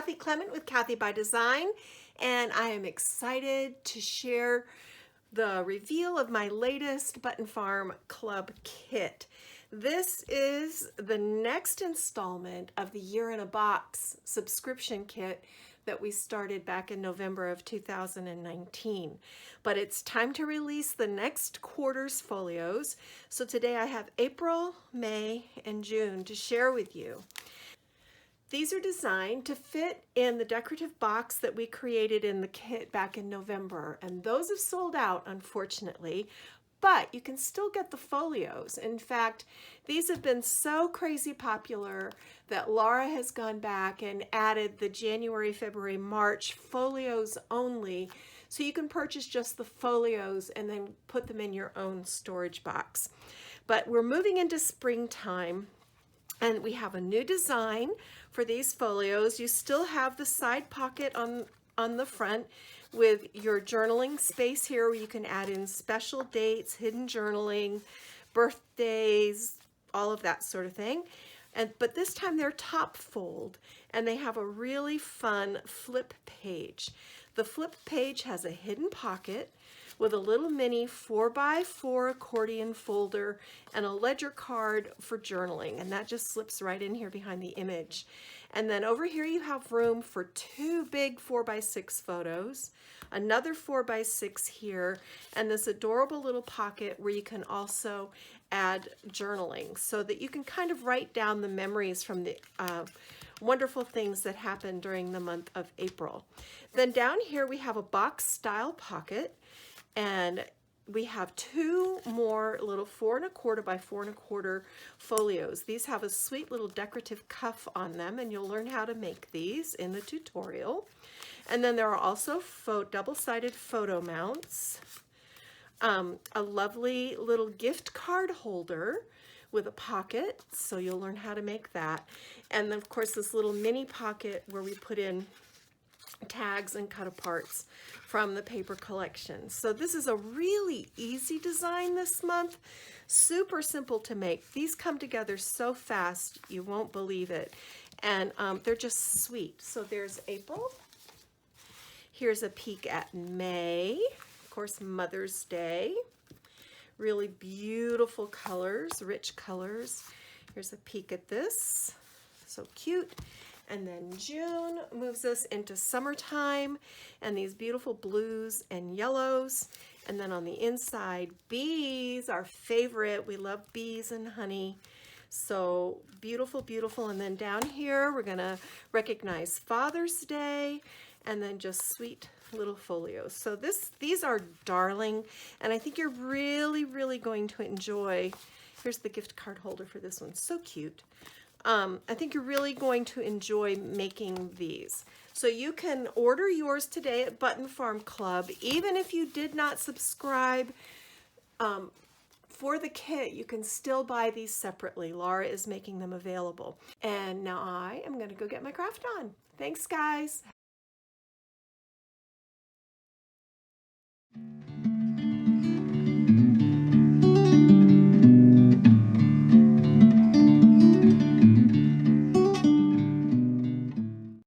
Kathy Clement with Kathy by Design, and I am excited to share the reveal of my latest Button Farm Club kit. This is the next installment of the Year in a Box subscription kit that we started back in November of 2019. But it's time to release the next quarter's folios. So today I have April, May, and June to share with you. These are designed to fit in the decorative box that we created in the kit back in November, and those have sold out, unfortunately, but you can still get the folios. In fact, these have been so crazy popular that Laura has gone back and added the January, February, March folios only, so you can purchase just the folios and then put them in your own storage box. But we're moving into springtime, and we have a new design for these folios. You still have the side pocket on the front with your journaling space here where you can add in special dates, hidden journaling, birthdays, all of that sort of thing. But this time they're top fold, and they have a really fun flip page. The flip page has a hidden pocket with a little mini 4x4 accordion folder and a ledger card for journaling, and that just slips right in here behind the image. And then over here you have room for two big 4x6 photos, another 4x6 here, and this adorable little pocket where you can also add journaling so that you can kind of write down the memories from the wonderful things that happened during the month of April. Then down here we have a box style pocket, and we have two more little 4 1/4 by 4 1/4 folios. These have a sweet little decorative cuff on them, and you'll learn how to make these in the tutorial. And then there are also double-sided photo mounts, a lovely little gift card holder with a pocket, so you'll learn how to make that. And then of course this little mini pocket where we put in tags and cut aparts from the paper collection. So this is a really easy design this month, super simple to make. These come together so fast you won't believe it, and they're just sweet. So there's April. Here's a peek at May, of course Mother's Day. Really beautiful colors, rich colors. Here's a peek at this, so cute. And then June moves us into summertime and these beautiful blues and yellows. And then on the inside, bees, our favorite. We love bees and honey. So beautiful, beautiful. And then down here, we're gonna recognize Father's Day and then just sweet little folios. So these are darling, and I think you're really, really going to enjoy. Here's the gift card holder for this one, so cute. I think you're really going to enjoy making these. So you can order yours today at Button Farm Club. Even if you did not subscribe for the kit, you can still buy these separately. Laura is making them available. And now I am going to go get my craft on. Thanks, guys.